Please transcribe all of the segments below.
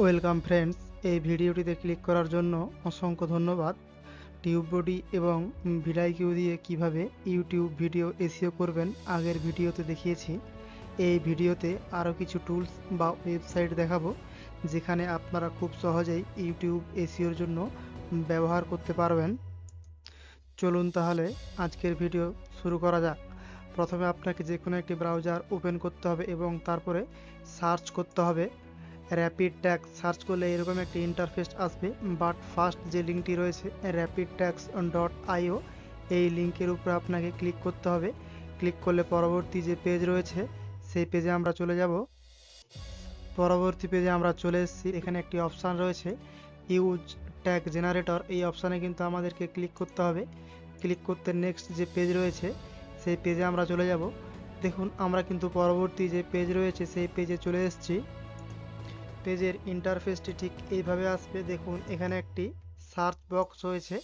Welcome friends, এই ভিডিওটিতে click করার জন্য অসংখ্য ধন্যবাদ। টিউববডি এবং ভিডিকিউ দিয়ে কিভাবে ইউটিউব ভিডিও এসইও করবেন আগের ভিডিওতে দেখিয়েছি। এই ভিডিওতে আরও কিছু টুলস বা ওয়েবসাইট দেখাবো যেখানে আপনারা খুব সহজেই ইউটিউব এসইওর জন্য ব্যবহার করতে পারবেন। চলুন তাহলে আজকের ভিডিও শুরু করা যাক। প্রথমে আপনাকে যে কোনো একটি ব্রাউজার ওপেন করতে হবে এবং তারপরে সার্চ করতে হবে র্যাপিড ট্যাক্স। সার্চ করলে এরকম একটি ইন্টারফেস আসবে, বাট ফার্স্ট যে লিঙ্কটি রয়েছে rapidtax.io, এই লিঙ্কের উপরে আপনাকে ক্লিক করতে হবে। ক্লিক করলে পরবর্তী যে পেজ রয়েছে সেই পেজে আমরা চলে যাব। পরবর্তী পেজে আমরা চলে এসেছি। এখানে একটি অপশান রয়েছে ইউজ ট্যাগ জেনারেটর, এই অপশানে কিন্তু আমাদেরকে ক্লিক করতে হবে। ক্লিক করতে নেক্সট যে পেজ রয়েছে সেই পেজে আমরা চলে যাব। দেখুন আমরা কিন্তু পরবর্তী যে পেজ রয়েছে সেই পেজে চলে এসেছি। পেজের ইন্টারফেসটি ঠিক এইভাবে আসবে। দেখুন এখানে একটি সার্চ বক্স রয়েছে,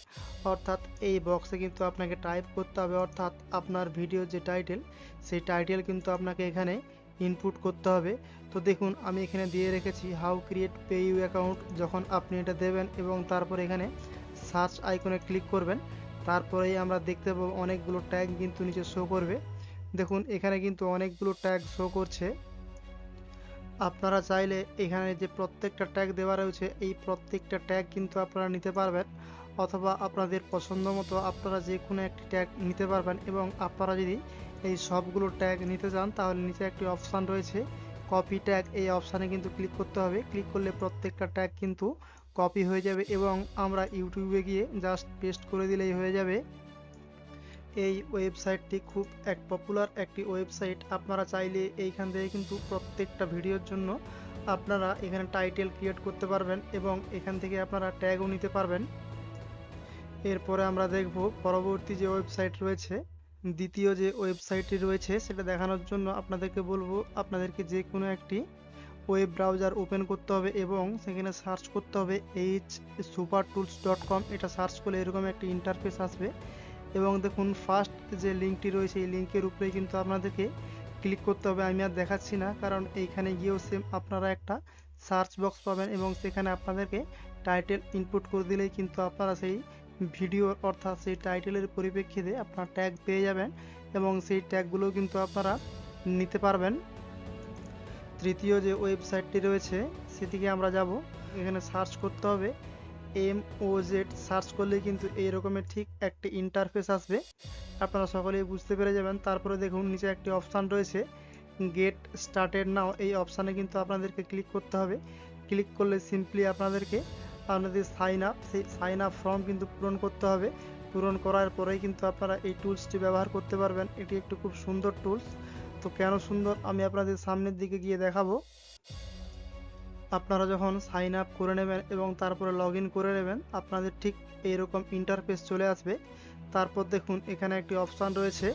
অর্থাৎ এই বক্সে কিন্তু আপনাকে টাইপ করতে হবে, অর্থাৎ আপনার ভিডিও যে টাইটেল সেই টাইটেল কিন্তু আপনাকে এখানে ইনপুট করতে হবে। তো দেখুন আমি এখানে দিয়ে রেখেছি হাউ ক্রিয়েট পেইউ অ্যাকাউন্ট। যখন আপনি এটা দেবেন এবং তারপর এখানে সার্চ আইকনে ক্লিক করবেন, তারপরেই আমরা দেখতে পাবো অনেকগুলো ট্যাগ কিন্তু নিচে শো করবে। দেখুন এখানে কিন্তু অনেকগুলো ট্যাগ শো করছে। আপনারা চাইলে এখানে যে প্রত্যেকটা ট্যাগ দেওয়া রয়েছে এই প্রত্যেকটা ট্যাগ কিন্তু আপনারা নিতে পারবেন, অথবা আপনাদের পছন্দ মতো আপনারা যে কোনো একটি ট্যাগ নিতে পারবেন। এবং আপনারা যদি এই সবগুলো ট্যাগ নিতে চান তাহলে নিচে একটি অপশান রয়েছে কপি ট্যাগ, এই অপশানে কিন্তু ক্লিক করতে হবে। ক্লিক করলে প্রত্যেকটা ট্যাগ কিন্তু কপি হয়ে যাবে এবং আমরা ইউটিউবে গিয়ে জাস্ট পেস্ট করে দিলেই হয়ে যাবে। এই ওয়েবসাইটটি খুব পপুলার একটি ওয়েবসাইট। আপনারা চাইলে এইখান থেকে কিন্তু প্রত্যেকটা ভিডিওর জন্য আপনারা এখানে টাইটেল ক্রিয়েট করতে পারবেন এবং এখান থেকে আপনারা ট্যাগও নিতে পারবেন। এরপরে আমরা দেখব পরবর্তী যে ওয়েবসাইট রয়েছে, দ্বিতীয় যে ওয়েবসাইটটি রয়েছে সেটা দেখানোর জন্য আপনাদেরকে বলবো আপনাদেরকে যে কোনো একটি ওয়েব ব্রাউজার ওপেন করতে হবে এবং সেখানে সার্চ করতে হবে supertools.com। এটা সার্চ করলে এরকম একটি ইন্টারফেস আসবে এবং দেখুন ফার্স্ট যে লিঙ্কটি রয়েছে এই লিঙ্কের উপরে কিন্তু আপনাদেরকে ক্লিক করতে হবে। আমি আর দেখাচ্ছি না, কারণ এইখানে গিয়েও সেম আপনারা একটা সার্চ বক্স পাবেন এবং সেখানে আপনাদেরকে টাইটেল ইনপুট করে দিলেই কিন্তু আপনারা সেই ভিডিওর অর্থাৎ সেই টাইটেলের পরিপ্রেক্ষিতে আপনার ট্যাগ পেয়ে যাবেন এবং সেই ট্যাগগুলো কিন্তু আপনারা নিতে পারবেন। তৃতীয় যে ওয়েবসাইটটি রয়েছে সেদিকে আমরা যাব। এখানে সার্চ করতে হবে MOZ। সার্চ করলে কিন্তু এই রকমের ঠিক একটি ইন্টারফেস আসবে, আপনারা সকলেই বুঝতে পেরে যাবেন। তারপরে দেখুন নিচে একটি অপশান রয়েছে গেট স্টার্টেড নাও, এই অপশানে কিন্তু আপনাদেরকে ক্লিক করতে হবে। ক্লিক করলে সিম্পলি আপনাদেরকে আপনাদের সেই সাইন আপ ফর্ম কিন্তু পূরণ করতে হবে। পূরণ করার পরেই কিন্তু আপনারা এই টুলসটি ব্যবহার করতে পারবেন। এটি একটি খুব সুন্দর টুলস। তো কেন সুন্দর আমি আপনাদের সামনের দিকে গিয়ে দেখাবো। আপনারা যখন সাইন আপ করে নেবেন এবং তারপরে লগ ইন করে নেবেন আপনাদের ঠিক এইরকম ইন্টারফেস চলে আসবে। তারপর দেখুন এখানে একটি অপশান রয়েছে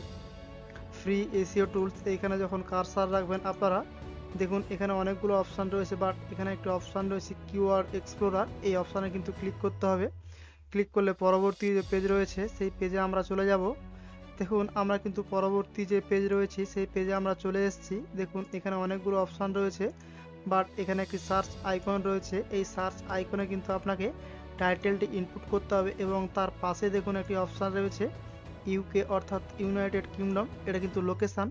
ফ্রি এসইও টুলস। এইখানে যখন কারসার রাখবেন আপনারা দেখুন এখানে অনেকগুলো অপশান রয়েছে, বাট এখানে একটি অপশান রয়েছে কিওয়ার্ড এক্সপ্লোরার, এই অপশানে কিন্তু ক্লিক করতে হবে। ক্লিক করলে পরবর্তী যে পেজ রয়েছে সেই পেজে আমরা চলে যাব। দেখুন আমরা কিন্তু পরবর্তী যে পেজ রয়েছে সেই পেজে আমরা চলে এসেছি। দেখুন এখানে অনেকগুলো অপশান রয়েছে, বাট এখানে একটি সার্চ আইকন রয়েছে। এই সার্চ আইকনে কিন্তু আপনাকে টাইটেলটি ইনপুট করতে হবে এবং তার পাশে দেখুন একটি অপশান রয়েছে ইউকে অর্থাৎ ইউনাইটেড কিংডম, এটা কিন্তু লোকেশান।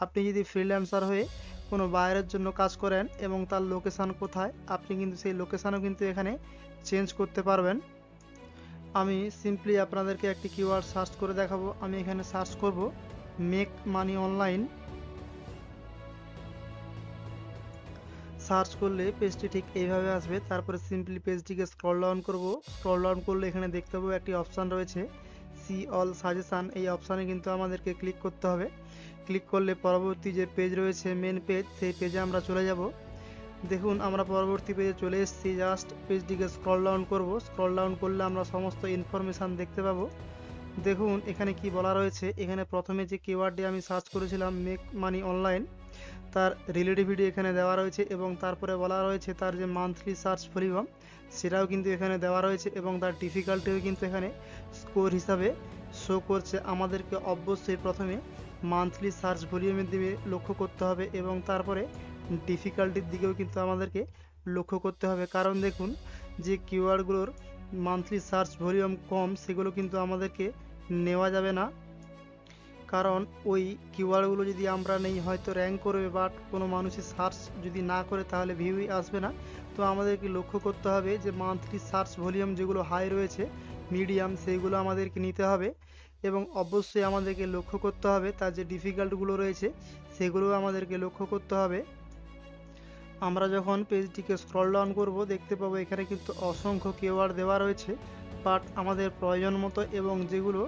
আপনি যদি ফ্রিল্যান্সার হয়ে কোনো বাইরের জন্য কাজ করেন এবং তার লোকেশান কোথায় আপনি কিন্তু সেই লোকেশানও কিন্তু এখানে চেঞ্জ করতে পারবেন। আমি সিম্পলি আপনাদেরকে একটি কিওয়ার্ড সার্চ করে দেখাবো। আমি এখানে সার্চ করব মেক মানি অনলাইন। সার্চ করলে পেজটি ঠিক এইভাবে আসবে। তারপরে সিম্পলি পেজটিকে স্ক্রল ডাউন করব। স্ক্রল ডাউন করলে এখানে দেখতে পাবো একটি অপশান রয়েছে সি অল সাজেশান, এই অপশানে কিন্তু আমাদেরকে ক্লিক করতে হবে। ক্লিক করলে পরবর্তী যে পেজ রয়েছে মেন পেজ, সেই পেজে আমরা চলে যাব। দেখুন আমরা পরবর্তী পেজে চলে এসেছি। জাস্ট পেজটিকে স্ক্রল ডাউন করব। স্ক্রল ডাউন করলে আমরা সমস্ত ইনফরমেশান দেখতে পাবো। দেখুন এখানে কি বলা রয়েছে। এখানে প্রথমে যে কিওয়ার্ডটি আমি সার্চ করেছিলাম মেক মানি অনলাইন, তার রিলেটিভিটি এখানে দেওয়া রয়েছে এবং তারপরে বলা রয়েছে তার যে মান্থলি সার্চ ভলিউম সেটাও কিন্তু এখানে দেওয়া রয়েছে এবং তার ডিফিকাল্টিও কিন্তু এখানে স্কোর হিসাবে শো করছে। আমাদেরকে অবশ্যই প্রথমে মান্থলি সার্চ ভলিউমের দিকে লক্ষ্য করতে হবে এবং তারপরে ডিফিকাল্টির দিকেও কিন্তু আমাদেরকে লক্ষ্য করতে হবে, কারণ দেখুন যে কিওয়ার্ডগুলোর মান্থলি সার্চ ভলিউম কম সেগুলো কিন্তু আমাদেরকে নেওয়া যাবে না, কারণ ওই কিওয়ার্ডগুলো যদি আমরা নেই হয়তো র্যাঙ্ক করবে, বাট কোনো মানুষই সার্চ যদি না করে তাহলে ভিউই আসবে না। তো আমাদেরকে লক্ষ্য করতে হবে যে মান্থলি সার্চ ভলিউম যেগুলো হাই রয়েছে, মিডিয়াম, সেইগুলো আমাদেরকে নিতে হবে এবং অবশ্যই আমাদেরকে লক্ষ্য করতে হবে তার যে ডিফিকাল্টগুলো রয়েছে সেগুলোও আমাদেরকে লক্ষ্য করতে হবে। আমরা যখন পেজটিকে স্ক্রল ডাউন করব দেখতে পাবো এখানে কিন্তু অসংখ্য কিওয়ার্ড দেওয়া রয়েছে, বাট আমাদের প্রয়োজন মতো এবং যেগুলো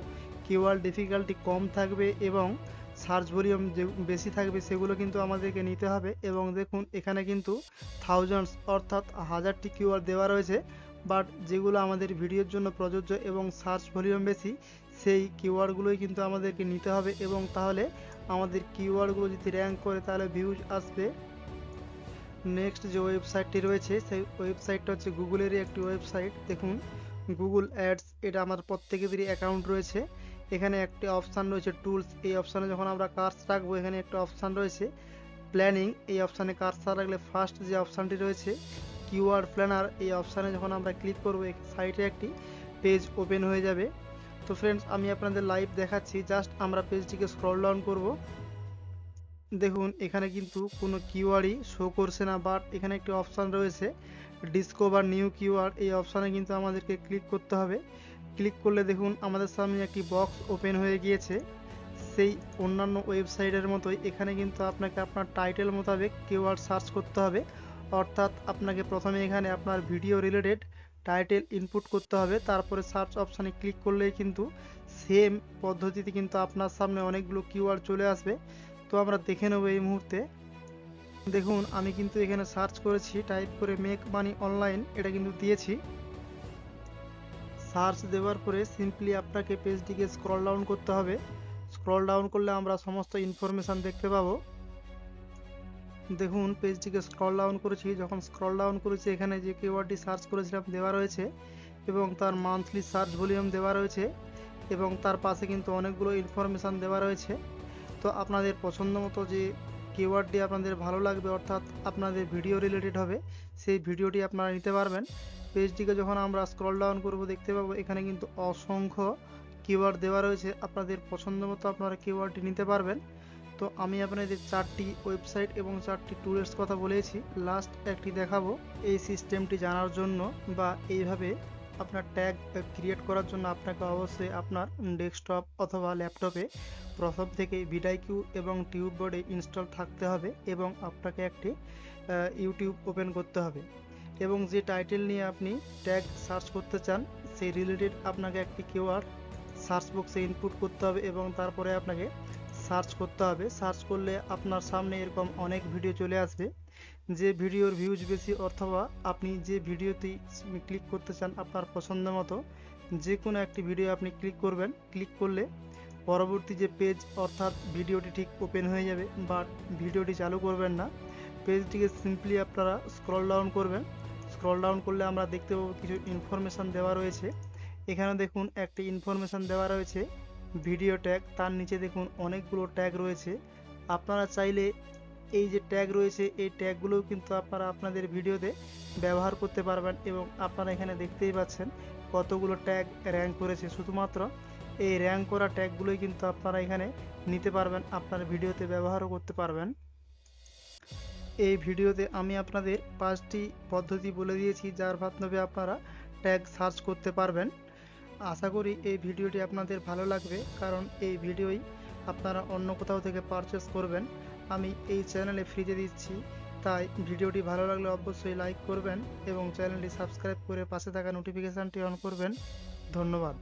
কিওয়ার্ড ডিফিকাল্টি কম থাকবে এবং সার্চ ভলিউম যে বেশি থাকবে সেগুলো কিন্তু আমাদেরকে নিতে হবে। এবং দেখুন এখানে কিন্তু থাউজেন্ডস অর্থাৎ হাজারটি কিওয়ার্ড দেওয়া রয়েছে, বাট যেগুলো আমাদের ভিডিওর জন্য প্রযোজ্য এবং সার্চ ভলিউম বেশি সেই কিওয়ার্ডগুলোই কিন্তু আমাদেরকে নিতে হবে, এবং তাহলে আমাদের কিওয়ার্ডগুলো যদি র্যাঙ্ক করে তাহলে ভিউজ আসবে। নেক্সট যে ওয়েবসাইটটি রয়েছে সেই ওয়েবসাইটটা হচ্ছে গুগলেরই একটি ওয়েবসাইট। দেখুন গুগল অ্যাডস, এটা আমার প্রত্যেকেরই অ্যাকাউন্ট রয়েছে। এখানে একটি অপশান রয়েছে টুলস, এই অপশানে যখন আমরা কার্স রাখবো এখানে একটা অপশান রয়েছে প্ল্যানিং, এই অপশানে কার্সর রাখলে ফার্স্ট যে অপশানটি রয়েছে কিওয়ার্ড প্ল্যানার, এই অপশানে যখন আমরা ক্লিক করবো সাইটে একটি পেজ ওপেন হয়ে যাবে। তো ফ্রেন্ডস আমি আপনাদের লাইভ দেখাচ্ছি, জাস্ট আমরা পেজটিকে স্ক্রল ডাউন করব। দেখুন এখানে কিন্তু কোনো কিওয়ার্ডই শো করছে না, বাট এখানে একটি অপশান রয়েছে ডিসকভার নিউ কিওয়ার্ড, এই অপশানে কিন্তু আমাদেরকে ক্লিক করতে হবে। ক্লিক করলে দেখুন আমাদের সামনে একটি বক্স ওপেন হয়ে গিয়েছে। সেই অন্যান্য ওয়েবসাইটের মতোই এখানে কিন্তু আপনাকে আপনার টাইটেল মোতাবেক কিওয়ার্ড সার্চ করতে হবে, অর্থাৎ আপনাকে প্রথমে এখানে আপনার ভিডিও রিলেটেড টাইটেল ইনপুট করতে হবে, তারপরে সার্চ অপশানে ক্লিক করলেই কিন্তু সেম পদ্ধতিতে কিন্তু আপনার সামনে অনেকগুলো কিওয়ার্ড চলে আসবে। তো আমরা দেখে নেব এই মুহূর্তে। দেখুন আমি কিন্তু এখানে সার্চ করেছি, টাইপ করে মেক মানি অনলাইন, এটা কিন্তু দিয়েছি। সার্চ দেওয়ার পরে সিম্পলি আপনাকে পেজটিকে স্ক্রল ডাউন করতে হবে। স্ক্রল ডাউন করলে আমরা সমস্ত ইনফরমেশান দেখতে পাবো। দেখুন পেজটিকে স্ক্রল ডাউন করেছি, যখন স্ক্রল ডাউন করেছি এখানে যে কিওয়ার্ডটি সার্চ করেছিলাম দেওয়া রয়েছে এবং তার মান্থলি সার্চ ভলিউম দেওয়া রয়েছে এবং তার পাশে কিন্তু অনেকগুলো ইনফরমেশান দেওয়া রয়েছে। তো আপনাদের পছন্দ মতো যে কিওয়ার্ডটি আপনাদের ভালো লাগবে অর্থাৎ আপনাদের ভিডিও রিলেটেড হবে সেই ভিডিওটি আপনারা নিতে পারবেন। পেজটিকে যখন আমরা স্ক্রল ডাউন করব দেখতে পাবো এখানে কিন্তু অসংখ্য কিওয়ার্ড দেওয়া রয়েছে, আপনাদের পছন্দ মতো আপনারা কিওয়ার্ডটি নিতে পারবেন। তো আমি আপনাদের 4টি ওয়েবসাইট এবং 4টি টুলের কথা বলেছি, লাস্ট একটি দেখাবো। এই সিস্টেমটি জানার জন্য বা এইভাবে আপনার ট্যাগ ক্রিয়েট করার জন্য আপনাকে অবশ্যই আপনার ডেস্কটপ অথবা ল্যাপটপে প্রথম থেকে ভিডিকিউ এবং টিউববোর্ডে ইনস্টল থাকতে হবে এবং আপনাকে একটি ইউটিউব ওপেন করতে হবে এবং যে টাইটেল নিয়ে আপনি ট্যাগ সার্চ করতে চান সেই রিলেটেড আপনাকে একটি কিওয়ার্ড সার্চ বক্সে ইনপুট করতে হবে এবং তারপরে আপনাকে সার্চ করতে হবে। সার্চ করলে আপনার সামনে এরকম অনেক ভিডিও চলে আসবে, যে ভিডিওর ভিউজ বেশি অথবা আপনি যে ভিডিওতে ক্লিক করতে চান আপনার পছন্দ মতো যে কোনো একটি ভিডিও আপনি ক্লিক করবেন। ক্লিক করলে পরবর্তী যে পেজ অর্থাৎ ভিডিওটি ঠিক ওপেন হয়ে যাবে, বাট ভিডিওটি চালু করবেন না, পেজটিকে সিম্পলি আপনারা স্ক্রল ডাউন করবেন। স্ক্রল ডাউন করলে আমরা দেখতে পাবো কিছু ইনফরমেশান দেওয়া রয়েছে। এখানে দেখুন একটি ইনফরমেশান দেওয়া রয়েছে ভিডিও ট্যাগ, তার নিচে দেখুন অনেকগুলো ট্যাগ রয়েছে। আপনারা চাইলে এই যে ট্যাগ রয়েছে এই ট্যাগগুলোও কিন্তু আপনারা আপনাদের ভিডিওতে ব্যবহার করতে পারবেন এবং আপনারা এখানে দেখতেই পাচ্ছেন কতগুলো ট্যাগ র্যাঙ্ক করেছে। শুধুমাত্র এই র্যাঙ্ক করা ট্যাগগুলোই কিন্তু আপনারা এখানে নিতে পারবেন, আপনার ভিডিওতে ব্যবহারও করতে পারবেন। এই ভিডিওতে আমি আপনাদের 5টি পদ্ধতি বলে দিয়েছি যার মাধ্যমে আপনারা ট্যাগ সার্চ করতে পারবেন। আশা করি এই ভিডিওটি আপনাদের ভালো লাগবে, কারণ এই ভিডিওই আপনারা অন্য কোথাও থেকে পারচেস করবেন, আমি এই চ্যানেলে ফ্রিতে দিচ্ছি। তাই ভিডিওটি ভালো লাগলে অবশ্যই লাইক করবেন এবং চ্যানেলটি সাবস্ক্রাইব করে পাশে থাকা নোটিফিকেশানটি অন করবেন। ধন্যবাদ।